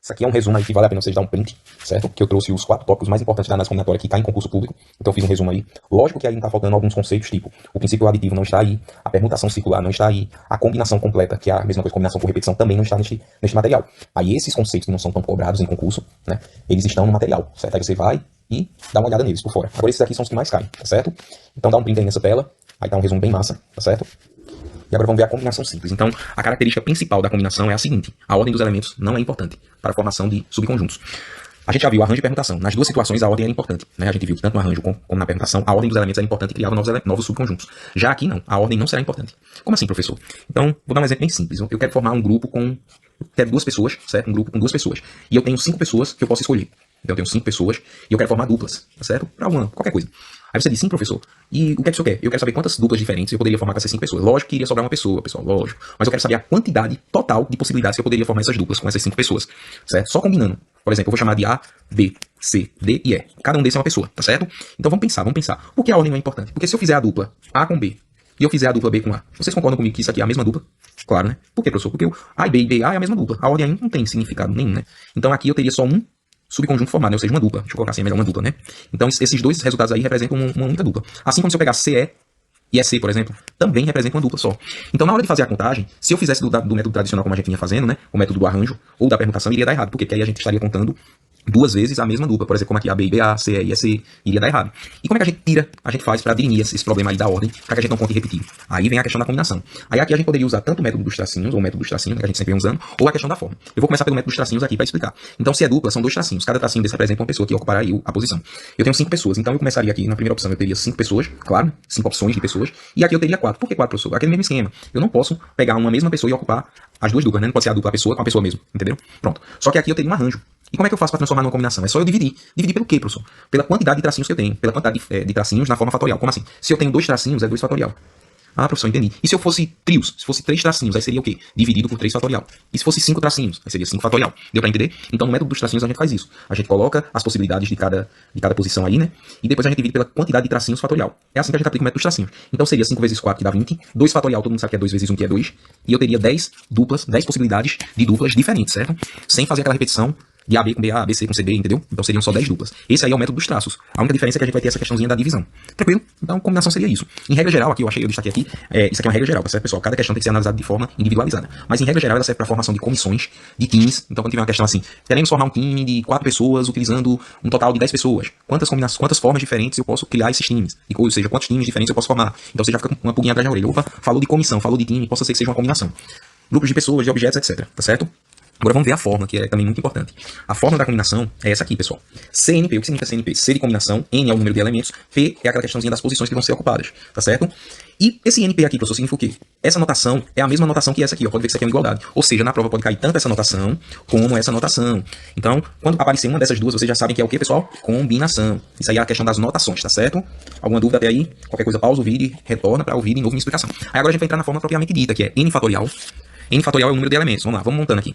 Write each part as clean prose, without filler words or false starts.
Isso aqui é um resumo aí que vale a pena vocês dar um print, certo? Que eu trouxe os 4 tópicos mais importantes da análise combinatória que cai em concurso público. Então eu fiz um resumo aí. Lógico que aí não tá faltando alguns conceitos, tipo, o princípio aditivo não está aí, a permutação circular não está aí, a combinação completa, que é a mesma coisa, combinação por repetição, também não está neste material. Aí esses conceitos que não são tão cobrados em concurso, né? Eles estão no material, certo? Aí você vai e dá uma olhada neles por fora. Agora esses aqui são os que mais caem, tá certo? Então dá um print aí nessa tela, aí tá um resumo bem massa, tá certo? E agora vamos ver a combinação simples. Então, a característica principal da combinação é a seguinte: a ordem dos elementos não é importante para a formação de subconjuntos. A gente já viu arranjo e permutação. Nas duas situações, a ordem era importante, né? A gente viu que tanto no arranjo como na permutação, a ordem dos elementos era importante e criava novos subconjuntos. Já aqui, não. A ordem não será importante. Como assim, professor? Então, vou dar um exemplo bem simples. Eu quero formar um grupo com... quero 2 pessoas, certo? Um grupo com 2 pessoas. E eu tenho 5 pessoas que eu posso escolher. Então, eu tenho 5 pessoas e eu quero formar duplas, tá certo? Para qualquer coisa. Aí você diz, sim, professor, e o que é que o senhor quer? Eu quero saber quantas duplas diferentes eu poderia formar com essas 5 pessoas. Lógico que iria sobrar uma pessoa, pessoal, lógico. Mas eu quero saber a quantidade total de possibilidades que eu poderia formar essas duplas com essas 5 pessoas, certo? Só combinando. Por exemplo, eu vou chamar de A, B, C, D e E. Cada um desses é uma pessoa, tá certo? Então vamos pensar. Por que a ordem não é importante? Porque se eu fizer a dupla A com B e eu fizer a dupla B com A, vocês concordam comigo que isso aqui é a mesma dupla? Claro, né? Por quê, professor? Porque o A e B e A é a mesma dupla. A ordem aí não tem significado nenhum, né? Então aqui eu teria só um subconjunto formado, né? Ou seja, uma dupla. Deixa eu colocar assim, é melhor uma dupla, né? Então esses dois resultados aí representam uma única dupla. Assim como se eu pegar CE e EC, por exemplo, também representa uma dupla só. Então na hora de fazer a contagem, se eu fizesse do método tradicional como a gente vinha fazendo, né? O método do arranjo ou da permutação, iria dar errado. Porque aí a gente estaria contando 2 vezes a mesma dupla. Por exemplo, como aqui A, B, BA, CE e EC, iria dar errado. E como é que a gente faz para dirimir esse problema aí da ordem, para que a gente não conte repetido? Aí vem a questão da combinação. Aí aqui a gente poderia usar tanto o método dos tracinhos, ou o método dos tracinhos, que a gente sempre vem usando, ou a questão da forma. Eu vou começar pelo método dos tracinhos aqui para explicar. Então, se é dupla, são 2 tracinhos. Cada tracinho desse representa uma pessoa que ocupará aí a posição. Eu tenho 5 pessoas, então eu começaria aqui na primeira opção, eu teria 5 pessoas, claro, 5 opções de pessoas, e aqui eu teria 4. Por que 4, professor? Aquele mesmo esquema. Eu não posso pegar uma mesma pessoa e ocupar as 2 duplas, né? Não pode ser a dupla pessoa com a pessoa mesmo, entendeu? Pronto. Só que aqui eu teria um arranjo. E como é que eu faço para transformar numa combinação? É só eu dividir. Dividir pelo quê, professor? Pela quantidade de tracinhos que eu tenho. Pela quantidade de tracinhos na forma fatorial. Como assim? Se eu tenho 2 tracinhos, é 2 fatorial. Ah, professor, entendi. E se eu fosse trios? Se fosse 3 tracinhos, aí seria o quê? Dividido por 3 fatorial. E se fosse 5 tracinhos? Aí seria 5 fatorial. Deu pra entender? Então, no método dos tracinhos, a gente faz isso. A gente coloca as possibilidades de cada posição aí, né? E depois a gente divide pela quantidade de tracinhos fatorial. É assim que a gente aplica o método dos tracinhos. Então, seria 5 vezes 4, que dá 20. 2 fatorial, todo mundo sabe que é 2 vezes 1, que é 2. E eu teria 10 duplas, 10 possibilidades de duplas diferentes, certo? Sem fazer aquela repetição de AB com BA, ABC com CD, entendeu? Então seriam só 10 duplas. Esse aí é o método dos traços. A única diferença é que a gente vai ter essa questãozinha da divisão. Tranquilo? Então, combinação seria isso. Em regra geral, aqui eu destaquei aqui, isso aqui é uma regra geral, tá certo, pessoal? Cada questão tem que ser analisada de forma individualizada. Mas em regra geral, ela serve para a formação de comissões, de times. Então, quando tiver uma questão assim, queremos formar um time de 4 pessoas utilizando um total de 10 pessoas. Quantas formas diferentes eu posso criar esses times? Ou seja, quantos times diferentes eu posso formar? Então você já fica com uma pulguinha atrás da orelha. Opa, falou de comissão, falou de time, possa ser que seja uma combinação. Grupos de pessoas, de objetos, etc. Tá certo? Agora vamos ver a fórmula, que é também muito importante. A fórmula da combinação é essa aqui, pessoal. CNP, o que significa CNP? C de combinação, N é o número de elementos, P é aquela questãozinha das posições que vão ser ocupadas, tá certo? E esse NP aqui, professor, significa o quê? Essa notação é a mesma notação que essa aqui, ó. Pode ver que isso aqui é uma igualdade. Ou seja, na prova pode cair tanto essa notação como essa notação. Então, quando aparecer uma dessas duas, vocês já sabem que é o quê, pessoal? Combinação. Isso aí é a questão das notações, tá certo? Alguma dúvida até aí? Qualquer coisa, pausa o vídeo e retorna para ouvir de novo minha explicação. Aí agora a gente vai entrar na fórmula propriamente dita, que é N fatorial. N fatorial é o número de elementos. Vamos lá, vamos montando aqui.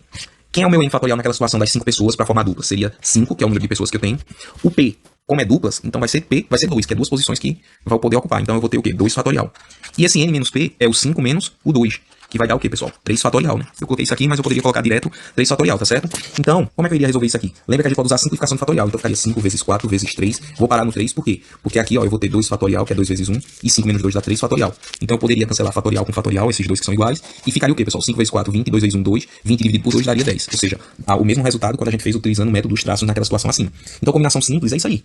Quem é o meu N fatorial naquela situação das 5 pessoas para formar dupla? Seria 5, que é o número de pessoas que eu tenho. O P, como é duplas, então vai ser P, vai ser 2, que é 2 posições que vou poder ocupar. Então eu vou ter o quê? 2 fatorial. E esse N menos P é o 5 menos o 2, que vai dar o quê, pessoal? 3 fatorial, né? Eu coloquei isso aqui, mas eu poderia colocar direto 3 fatorial, tá certo? Então, como é que eu iria resolver isso aqui? Lembra que a gente pode usar a simplificação de fatorial. Então ficaria 5 vezes 4 vezes 3. Vou parar no 3, por quê? Porque aqui, ó, eu vou ter 2 fatorial, que é 2 vezes 1, e 5 menos 2 dá 3 fatorial. Então eu poderia cancelar fatorial com fatorial, esses dois que são iguais, e ficaria o quê, pessoal? 5 vezes 4, 20, 2 vezes 1, 2, 20 dividido por 2 daria 10. Ou seja, o mesmo resultado quando a gente fez utilizando o método dos traços naquela situação assim. Então combinação simples é isso aí.